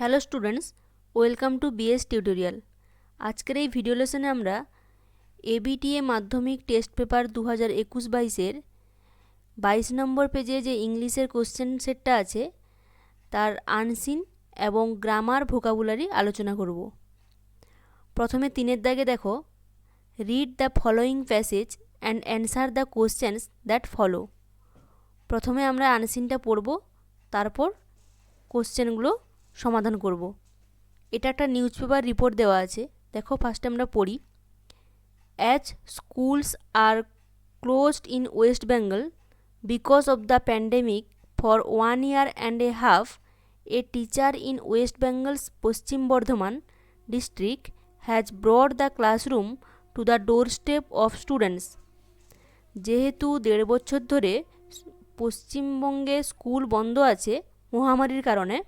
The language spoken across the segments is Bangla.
Hello students, welcome to BS tutorial. আজকের এই ভিডিও লেসনে আমরা এবিটিএ মাধ্যমিক টেস্ট পেপার 2021-22-এর 22 নম্বর পেজে যে ইংলিশের কোশ্চেন সেটটা আছে তার আনসিন এবং গ্রামার ভোকাবুলারি আলোচনা করব। প্রথমে 3-এর দাগে দেখো, read the following passage and answer the questions that follow. প্রথমে আমরা আনসিনটা পড়ব, তারপর কোশ্চেনগুলো সমাধান করব। এটা একটা নিউজ পেপার রিপোর্ট দেওয়া আছে। দেখো, ফার্স্টে আমরা পড়ি। As schools are closed in West Bengal because of the pandemic for 1 year and a half, a teacher in West Bengal's Paschim Bardhaman district has brought the classroom to the doorstep of students. যেহেতু 1.5 বছর ধরে পশ্চিমবঙ্গে স্কুল বন্ধ আছে মহামারীর কারণে,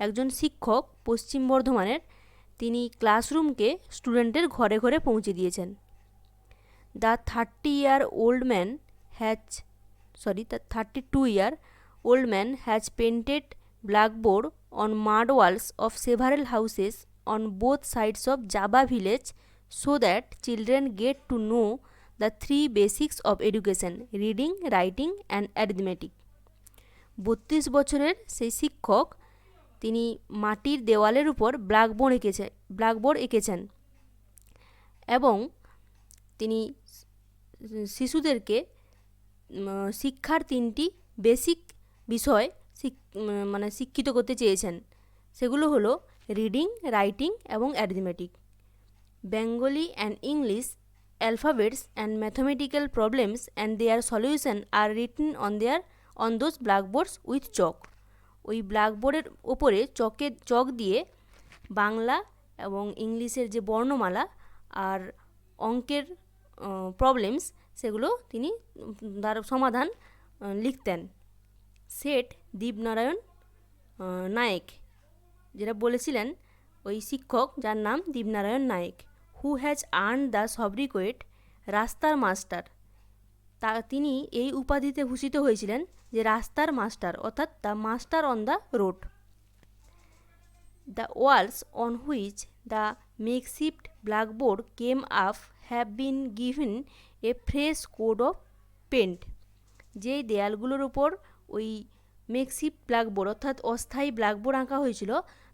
একজন শিক্ষক পশ্চিম বর্ধমানের তিনি ক্লাসরুমকে স্টুডেন্টের ঘরে ঘরে পৌঁছে দিয়েছেন। The 32-year-old man has painted blackboard on mud walls of several houses on both sides of Java village so that children get to know the 3 basics of education: reading, writing and arithmetic. 32 বছরের সেই শিক্ষক তিনি মাটির দেওয়ালের উপর ব্ল্যাকবোর্ড এঁকেছেন এবং তিনি শিশুদেরকে শিক্ষার 3টি বেসিক বিষয় শিক্ষিত করতে চেয়েছেন। সেগুলো হলো রিডিং, রাইটিং এবং arithmetic. Bengali and English alphabets and mathematical problems and their solution are written on those blackboards with chalk. ওই ব্ল্যাকবোর্ডের ওপরে চক দিয়ে বাংলা এবং ইংলিশের যে বর্ণমালা আর অঙ্কের প্রবলেমস সেগুলো তিনি তার সমাধান লিখতেন। সেট দীপনারায়ণ নায়েক, যেটা বলেছিলেন ওই শিক্ষক যার নাম Dipnarayan Nayek. Who has earn the sobriquet রাস্তার মাস্টার। তিনি এই উপাধিতে ভূষিত হয়েছিলেন যে রাস্তার মাস্টার, অর্থাৎ the master on the road. The walls on which the makeshift blackboard came up have been given a fresh coat of paint. যেই দেয়ালগুলোর উপর ওই মেকশিফট ব্ল্যাকবোর্ড অর্থাৎ অস্থায়ী ব্ল্যাকবোর্ড আঁকা হয়েছিল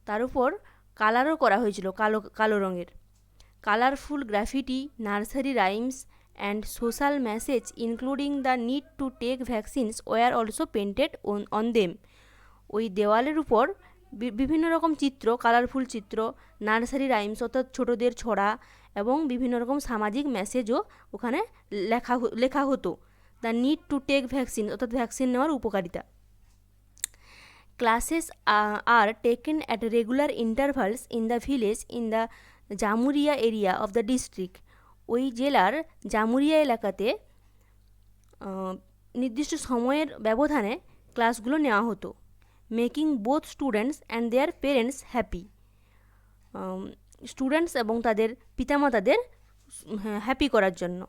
তার উপর কালারও করা হয়েছিল কালো রঙের। Colourful graffiti, nursery rhymes and social message including the need to take vaccines were also painted on them. ওই দেওয়ালের উপর বিভিন্ন রকম চিত্র, কালারফুল চিত্র, নার্সারি রাইমস অর্থাৎ ছোটদের ছড়া এবং বিভিন্ন রকম সামাজিক মেসেজও ওখানে লেখা হতো। The need to take vaccine অর্থাৎ ভ্যাকসিন নেওয়ার উপকারিতা। Classes are taken at regular intervals in the village in the Jamuria area of the district. ওই জেলার জামুরিয়া এলাকাতে নির্দিষ্ট সময়ের ব্যবধানে ক্লাসগুলো নেওয়া হতো। Making both students and their parents happy. Students এবং তাদের পিতামাতাদের হ্যাপি করার জন্য।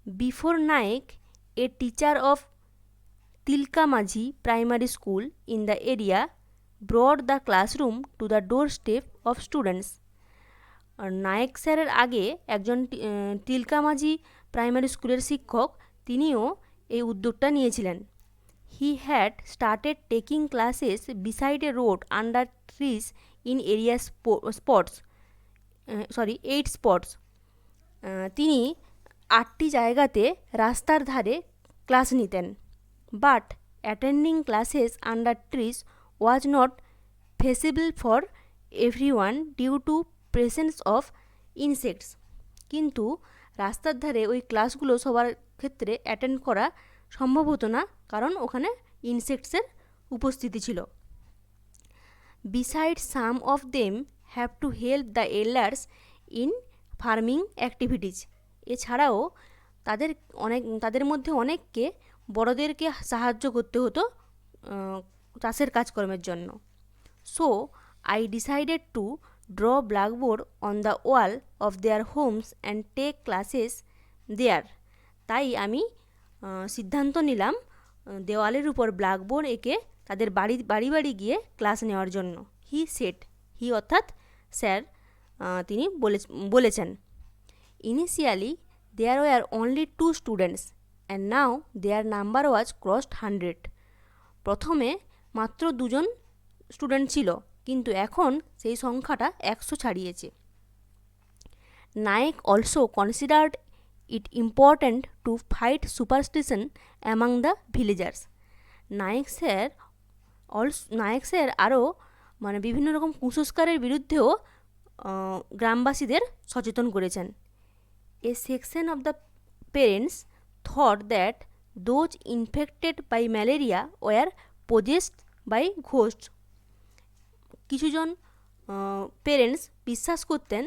Before Nayek, a teacher of Tilka Majhi primary school in the area brought the classroom to the door step of students. Nayek স্যারের আগে একজন তিলকামাঝি প্রাইমারি স্কুলের শিক্ষক তিনিও এই উদ্যোগটা নিয়েছিলেন। He had started taking classes beside a road under trees in area eight spots. তিনি 8টি জায়গাতে রাস্তার ধারে ক্লাস নিতেন। But attending classes under trees was not feasible for everyone due to presence of insects. কিন্তু রাস্তার ধারে ওই ক্লাসগুলো সবার ক্ষেত্রে অ্যাটেন্ড করা সম্ভব হতো না, কারণ ওখানে ইনসেক্টসের উপস্থিতি ছিল। Beside some of them have to help the elders in farming activities. এছাড়াও তাদের মধ্যে অনেককে বড়দেরকে সাহায্য করতে হতো চাষের কাজকর্মের জন্য। So I decided to draw blackboard on the wall of their homes and take classes there. তাই আমি সিদ্ধান্ত নিলাম দেওয়ালের উপর ব্ল্যাকবোর্ড এঁকে তাদের বাড়ি বাড়ি গিয়ে ক্লাস নেওয়ার জন্য। হি সেড, হি অর্থাৎ স্যার তিনি বলেছেন। Initially there were only 2 students and now their number was crossed 100। প্রথমে মাত্র 2জন স্টুডেন্ট ছিল, কিন্তু এখন সেই সংখ্যাটা 100 ছাড়িয়েছে। Nayek also considered it important to fight superstition among the villagers. Nayek sir আরও মানে বিভিন্ন রকম কুসংস্কারের বিরুদ্ধেও গ্রামবাসীদের সচেতন করেছেন। A section of the parents thought that those infected by malaria were possessed by ghost. কিছুজন পেরেন্টস বিশ্বাস করতেন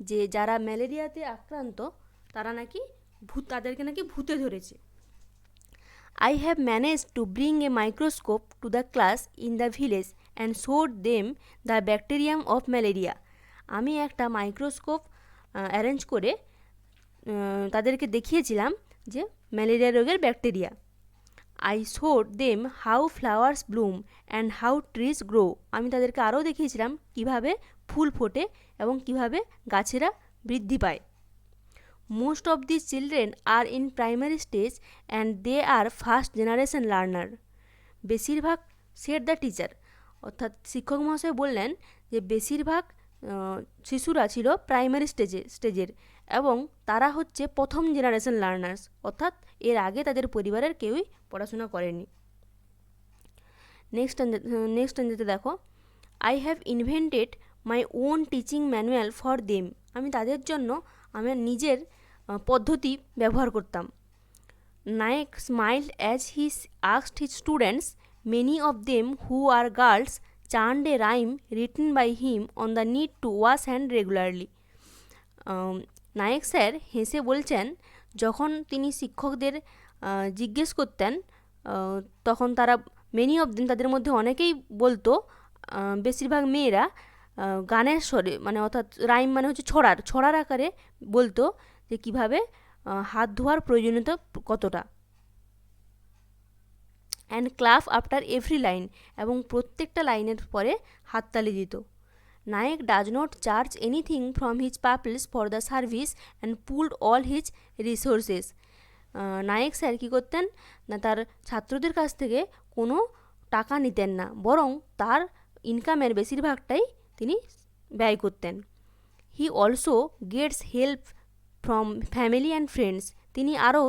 যে যারা ম্যালেরিয়াতে আক্রান্ত তাদেরকে নাকি ভূতে ধরেছে। I have managed to bring a microscope to the class in the village and showed them the bacterium of malaria. আমি একটা মাইক্রোস্কোপ অ্যারেঞ্জ করে তাদেরকে দেখিয়েছিলাম যে ম্যালেরিয়া রোগের bacteria. I showed them how flowers bloom and how trees grow. আমি তাদেরকে আরও দেখিয়েছিলাম কিভাবে ফুল ফোটে এবং কিভাবে গাছেরা বৃদ্ধি পায়। Most of these children are in primary stage and they are first generation learner. বেশিরভাগ said the teacher, অর্থাৎ শিক্ষক মহাশয় বললেন যে বেশিরভাগ শিশুরা ছিল প্রাইমারি স্টেজের এবং তারা হচ্ছে প্রথম জেনারেশন লার্নার্স, অর্থাৎ এর আগে তাদের পরিবারের কেউই পড়াশোনা করেনি। নেক্সট যেতে দেখো, I have invented my own teaching manual for them. আমি তাদের জন্য আমার নিজের পদ্ধতি ব্যবহার করতাম। Nayek smiled as he asked his students, many of them who are girls chanted a rhyme written by him on the need to wash hand regularly. Nayek sir হেসে বলছেন, যখন তিনি শিক্ষকদের জিজ্ঞেস করতেন তখন তারা মেনি অফ দেম তাদের মধ্যে অনেকেই বলতো, বেশিরভাগ মেয়েরা গানের স্বরে মানে অর্থাৎ রাইম মানে হচ্ছে ছড়ার আকারে বলতো যে কীভাবে হাত ধোয়ার প্রয়োজনীয়তা কতটা। And clap after every line, এবং প্রত্যেকটা লাইনের পরে হাততালি দিত। Nayek does not charge anything from his pupils for the service and pooled all his resources. Nayek sir কী করতেন না, তার ছাত্রদের কাছ থেকে কোনো টাকা নিতেন না, বরং তার ইনকামের বেশিরভাগটাই তিনি ব্যয় করতেন। He also gets help from family and friends. তিনি আরও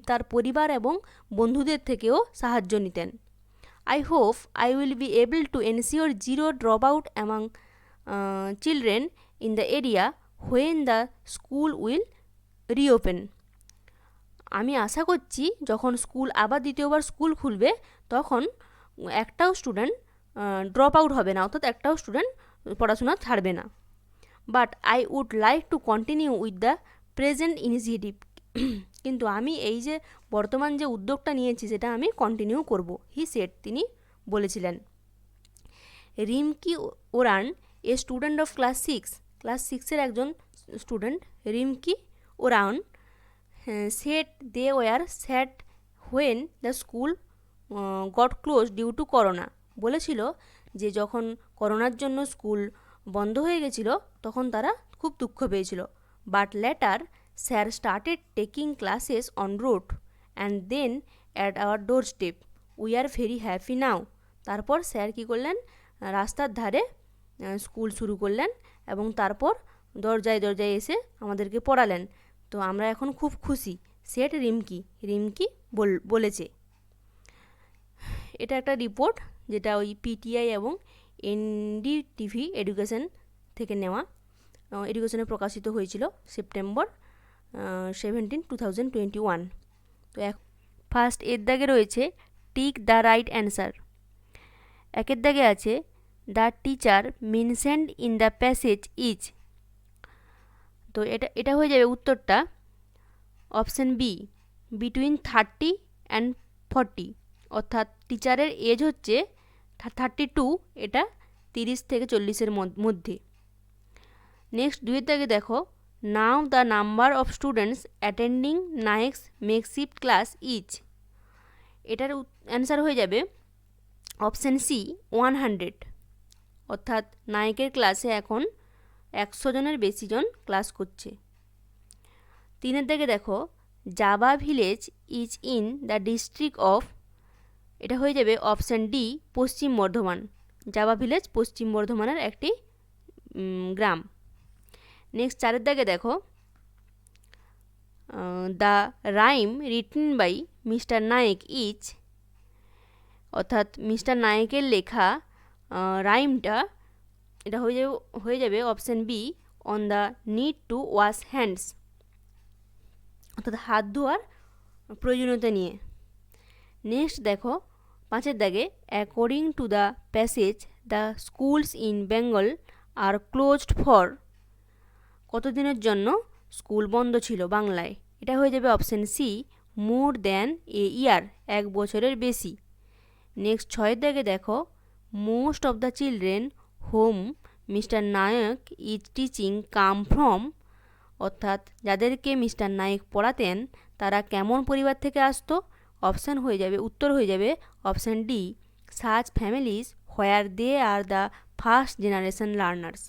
তার পরিবার এবং বন্ধুদের থেকেও সাহায্য নিতেন। I hope I will be able to ensure zero drop out among children in the area when the school will reopen. আমি আশা করছি যখন আবার দ্বিতীয়বার স্কুল খুলবে তখন একটাও স্টুডেন্ট ড্রপ আউট হবে না, অর্থাৎ একটাও স্টুডেন্ট পড়াশোনা ছাড়বে না। But I would like to continue with the present initiative. কিন্তু আমি এই যে বর্তমান যে উদ্যোগটা নিয়েছি সেটা আমি কন্টিনিউ করব, হি সেড, তিনি বলেছিলেন। Rimki Oraon, a student of class 6 একজন student, Rimki Oraon said they were sad when the school got close due to corona. বলেছিল যে যখন করোনার জন্য স্কুল বন্ধ হয়ে গেছিল তখন তারা খুব দুঃখ পেয়েছিল। But later sir started taking classes on road and then at our door step, we are very happy now. তারপর স্যার কী করলেন, রাস্তার ধারে স্কুল শুরু করলেন এবং তারপর দরজায় এসে আমাদেরকে পড়ালেন, তো আমরা এখন খুব খুশি। সেট রিমকি বলেছে। এটা একটা রিপোর্ট যেটা ওই পিটিআই এবং এনডিটিভি এডুকেশন থেকে নেওয়া, এডুকেশনে প্রকাশিত হয়েছিল সেপ্টেম্বর 17, 2021। তো ফার্স্ট এর দাগে রয়েছে টিক দ্য রাইট অ্যান্সার। একের দাগে আছে the teacher mentioned in the passage is. তো এটা হয়ে যাবে উত্তরটা অপশান বি, বিটুইন 30 অ্যান্ড 40, অর্থাৎ টিচারের এজ হচ্ছে 32, এটা 30 থেকে 40-এর মধ্যে। নেক্সট দুইয়ের দাগে দেখো, now the number of students attending Nayek's makeshift class is. এটার অ্যান্সার হয়ে যাবে অপশান সি, 100, অর্থাৎ নায়কের ক্লাসে এখন 100 জনের বেশি জন ক্লাস করছে। 3 দিকে দেখো, Java village is in the district of, এটা হয়ে যাবে অপশান ডি, পশ্চিম বর্ধমান। জাভা ভিলেজ পশ্চিম বর্ধমানের একটি গ্রাম। নেক্সট 4 দিকে দেখো, the rhyme written by mister Nayek is, অর্থাৎ মিস্টার নায়েকের লেখা রাইমটা, এটা হয়ে যাবে option B, on the need to wash hands, অর্থাৎ হাত ধোয়ার প্রয়োজনীয়তা নিয়ে। নেক্সট দেখো 5 দাগে, according to the passage the schools in Bengal are closed for, কতদিনের জন্য স্কুল বন্ধ ছিল বাংলায়, এটা হয়ে যাবে option C, more than a year, 1 বছরের বেশি। নেক্সট 6 দাগে দেখো, most of the children home mister Naik is teaching come from, অর্থাৎ যাদেরকে মিস্টার নায়েক পড়াতেন তারা কেমন পরিবার থেকে আসতো, অপশান হয়ে যাবে, উত্তর হয়ে যাবে option D, such families where they are the first generation learners.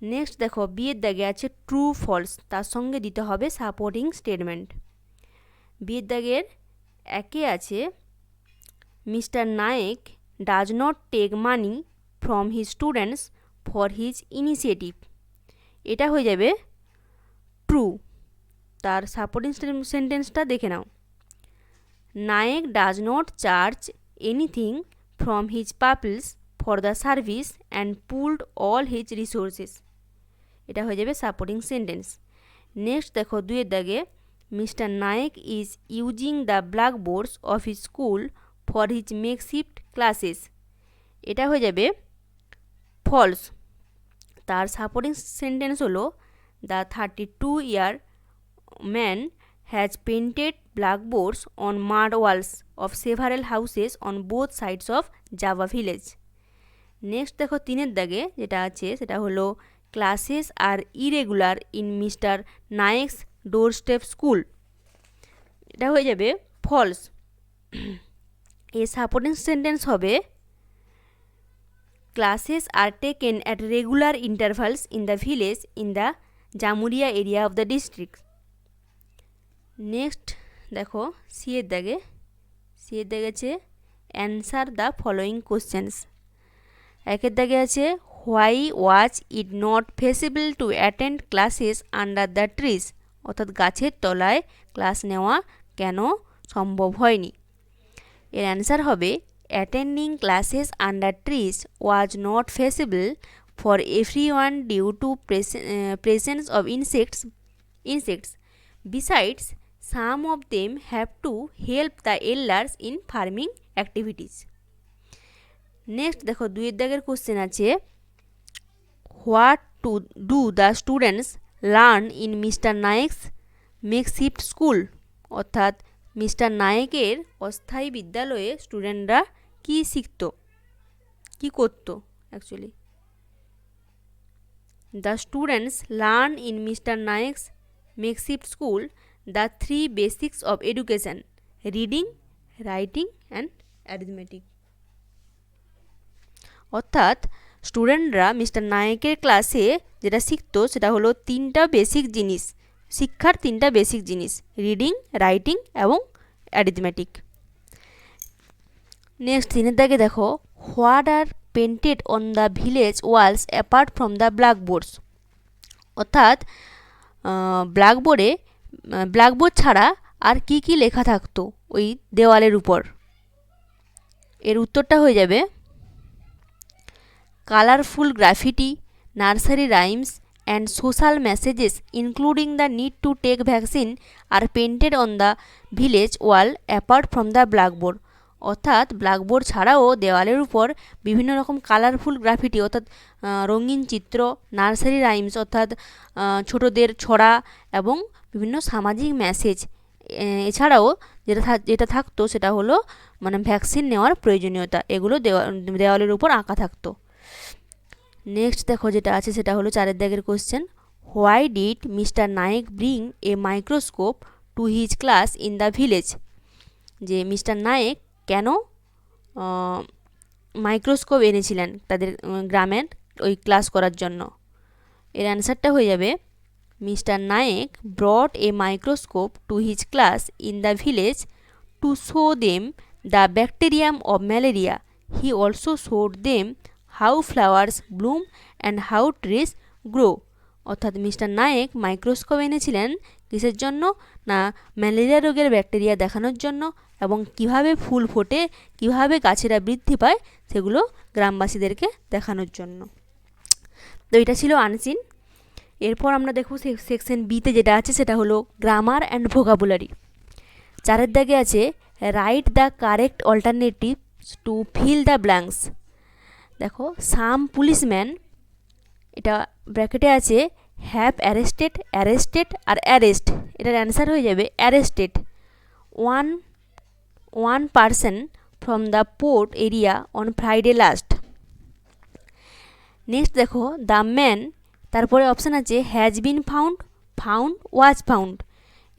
Next দেখো, বিয়ের দাগে আছে ট্রু ফলস, তার সঙ্গে দিতে হবে সাপোর্টিং স্টেটমেন্ট। বিয়ের দাগের 1 আছে, mister Nayek does not take money from his students for his initiative, এটা হয়ে যাবে ট্রু। তার সাপোর্টিং সেন্টেন্সটা দেখে নাও, Nayek does not charge anything from his pupils for the service and pooled all his resources, এটা হয়ে যাবে সাপোর্টিং সেন্টেন্স। নেক্সট দেখো 2 দাগে, mister Nayek is using the blackboards of his school for his makeshift classes, এটা হয়ে যাবে ফলস। তার সাপোর্টিং সেন্টেন্স হলো, the 32-year man has painted blackboards on mud walls of several houses on both sides of Java village. Next দেখো 3 দাগে যেটা আছে সেটা হলো, classes are irregular in mister Nayek's door step school, এটা হয়ে যাবে ফলস। এর সাপোর্টিং সেন্টেন্স হবে, classes are taken at regular intervals in the village in the Jamuria area of the district. Next দেখো সি এর দাগে আছে অ্যান্সার দ্য ফলোয়িং কোশ্চেন্স। 1 দাগে আছে, why was it not feasible to attend classes under the trees, অর্থাৎ গাছের তলায় ক্লাস নেওয়া কেন সম্ভব হয়নি। এর অ্যান্সার হবে, attending classes under trees was not feasible for everyone due to presence of insects besides some of them have to help the elders in farming activities. Next দেখো 2 দাগের কোশ্চেন আছে, what to do the students learn in mister Nayek's makeshift school, অর্থাৎ মিস্টার নায়েকের অস্থায়ী বিদ্যালয়ে স্টুডেন্টরা কি শিখতো, কি করতো actually. The students learn in mister Nayek's makeshift school the 3 basics of education: reading, writing and arithmetic. অর্থাৎ স্টুডেন্টরা মিস্টার নায়েকের ক্লাসে যেটা শিখতো সেটা হলো 3টা বেসিক জিনিস, শিক্ষার 3টা বেসিক জিনিস, রিডিং, রাইটিং এবং অ্যারিথমেটিক। নেক্সট 3 দাগে দেখো, what are painted on the village walls apart from the blackboards, অর্থাৎ ব্ল্যাকবোর্ড ছাড়া আর কি কি লেখা থাকতো ওই দেওয়ালের উপর। এর উত্তরটা হয়ে যাবে, colourful graffiti, nursery rhymes and social messages including the need to take vaccine are painted on the village wall apart from the blackboard, অর্থাৎ ব্ল্যাকবোর্ড ছাড়াও দেওয়ালের উপর বিভিন্ন রকম কালারফুল গ্রাফিটি অর্থাৎ রঙিন চিত্র, নার্সারি রাইমস অর্থাৎ ছোটদের ছড়া এবং বিভিন্ন সামাজিক মেসেজ, এছাড়াও যেটা থাকতো সেটা হলো মানে ভ্যাকসিন নেওয়ার প্রয়োজনীয়তা, এগুলো দেওয়ালের উপর আঁকা থাকতো। নেক্সট দেখো যেটা আছে সেটা হলো 4 দাগের question, why did mister Nayak bring a microscope to his class in the village, যে মিস্টার নায়েক কেন মাইক্রোস্কোপ এনেছিলেন তাদের গ্রামের ওই ক্লাস করার জন্য? এর অ্যান্সারটা হয়ে যাবে mister Nayak brought a microscope to his class in the village to show them the bacterium of malaria. He also showed them how flowers bloom and how trees grow. অর্থাৎ মিস্টার নায়েক মাইক্রোস্কোপ এনেছিলেন কিসের জন্য? না ম্যালেরিয়া রোগের ব্যাকটেরিয়া দেখানোর জন্য এবং কিভাবে ফুল ফোটে, কিভাবে গাছেরা বৃদ্ধি পায় সেগুলো গ্রামবাসীদেরকে দেখানোর জন্য। তো এটা ছিল আনসিন। এরপর আমরা দেখব সেকশন বিতে যেটা আছে সেটা হলো গ্রামার অ্যান্ড ভোকাবুলারি। 4 দাগে আছে right the correct alternative to fill the blanks. দেখো সাম পুলিশম্যান, এটা ব্র্যাকেটে আছে হ্যাভ অ্যারেস্টেড, অ্যারেস্টেড আর অ্যারেস্ট। এটার অ্যান্সার হয়ে যাবে arrested one person from the port area on Friday last. Next দেখো দ্য ম্যান, তারপরে অপশান আছে has been found, found, was found.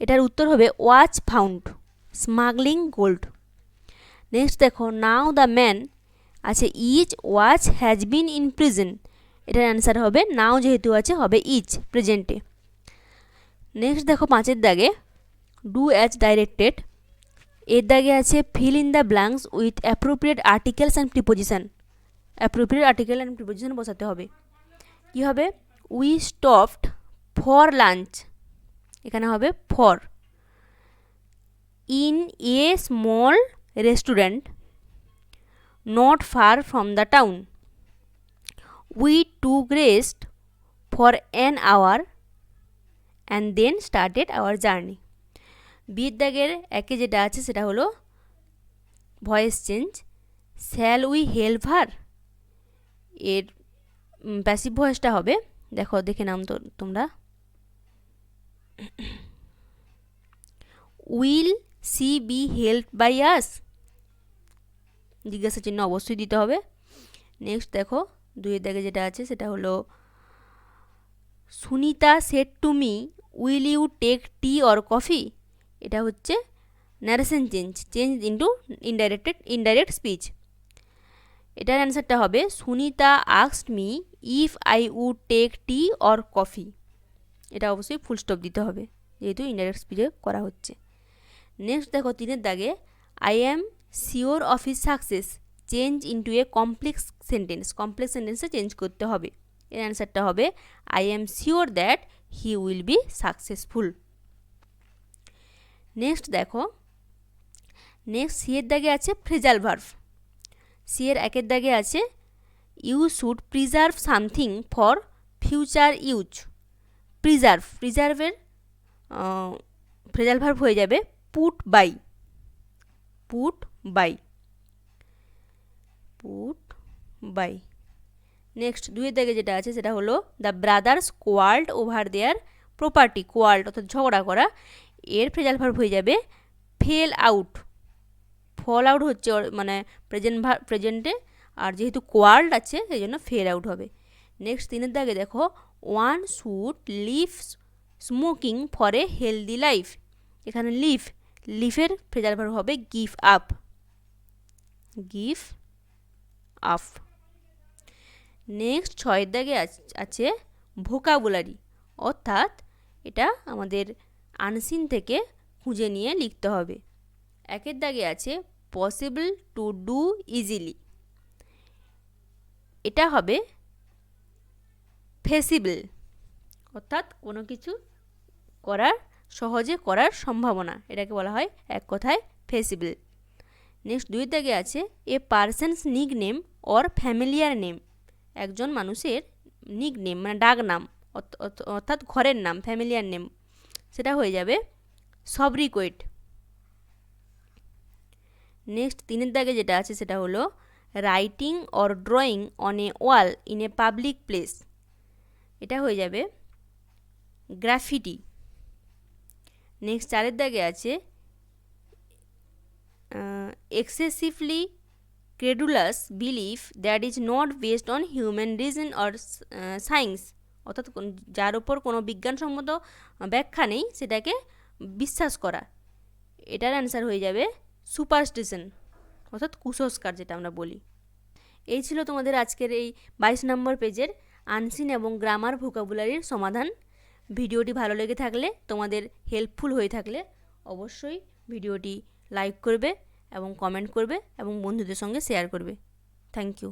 এটার উত্তর হবে was found, smuggling gold. Next দেখো নাও দ্য ম্যান আছে is, was, has been in prison. এটার অ্যান্সার হবে নাও, যেহেতু আছে হবে ইজ প্রেজেন্টে। নেক্সট দেখো 5 দাগে ডু অ্যাজ ডাইরেক্টেড। এর দাগে আছে fill in the blanks with appropriate articles and preposition. Appropriate article and preposition বসাতে হবে। কী হবে? উই স্টপড ফর লাঞ্চ, এখানে হবে for. In a small restaurant not far from the town. We took rest for an hour and then started our journey. বিয়ের দাগের একে যেটা আছে সেটা হলো voice change, shall we help her. এর প্যাসিভ ভয়েসটা হবে, দেখো দেখে নাম তো তোমরা, will she be help by us. জিজ্ঞাসা চিহ্ন অবশ্যই দিতে হবে। নেক্সট দেখো 2 দাগে যেটা আছে সেটা হলো Sunita said to me will you take tea or coffee. এটা হচ্ছে narration change into indirect speech. এটার অ্যান্সারটা হবে Sunita asked me if I would take tea or coffee. এটা অবশ্যই ফুল স্টপ দিতে হবে যেহেতু ইনডাইরেক্ট স্পিচে করা হচ্ছে। নেক্সট দেখো 3 দাগে I am sure of his success change into A complex সেন্টেন্সে চেঞ্জ করতে হবে। এর অ্যান্সারটা হবে I am sure that he will be successful. Next দেখো সি এর দাগে আছে ফ্রেজাল ভার্ব। সি এর 1 দাগে আছে you should preserve something for future use. প্রিজার্ভের ফ্রেজাল ভার্ব হয়ে যাবে পুট বাই। নেক্সট 2 দাগে যেটা আছে সেটা হলো the brothers quarrelled over their property. Quarrelled অর্থাৎ ঝগড়া করা, এর ফ্রেজাল ভার্ব হয়ে যাবে ফেল আউট। ফল আউট হচ্ছে মানে প্রেজেন্টে, আর যেহেতু কোয়ার্ল্ড আছে সেই জন্য ফেল আউট হবে। নেক্সট 3 দাগে দেখো one should leave smoking for a healthy life. এখানে লিফের ফ্রেজাল ভার্ব হবে গিভ আপ। নেক্সট 6 দাগে আছে ভোকাবুলারি, অর্থাৎ এটা আমাদের আনসিন থেকে খুঁজে নিয়ে লিখতে হবে। 1 দাগে আছে পসিবল টু ডু ইজিলি, এটা হবে ফেসিবল, অর্থাৎ কোনো কিছু সহজে করার সম্ভাবনা, এটাকে বলা হয় এক কথায় ফেসিবল। নেক্সট 2 দাগে আছে a person's nick name or familiar name. একজন মানুষের নিক নেম মানে ডাক নাম অর্থাৎ ঘরের নাম, ফ্যামিলিয়ার নেম, সেটা হয়ে যাবে সবরিকুয়েট। নেক্সট 3 দাগে যেটা আছে সেটা হলো writing or drawing on a wall in a public place. এটা হয়ে যাবে গ্রাফিটি। নেক্সট 4 দাগে আছে excessively credulous belief that is not based on human reason or science. অর্থাৎ যার ওপর কোনো বিজ্ঞানসম্মত ব্যাখ্যা নেই সেটাকে বিশ্বাস করা। এটার অ্যান্সার হয়ে যাবে সুপারস্টিশন, অর্থাৎ কুসংস্কার যেটা আমরা বলি। এই ছিল তোমাদের আজকের এই 22 নম্বর পেজের আনসিন এবং গ্রামার ভোকাবুলারির সমাধান। ভিডিওটি ভালো লেগে থাকলে, তোমাদের হেল্পফুল হয়ে থাকলে অবশ্যই ভিডিওটি লাইক করবে এবং কমেন্ট করবে এবং বন্ধুদের সঙ্গে শেয়ার করবে। Thank you.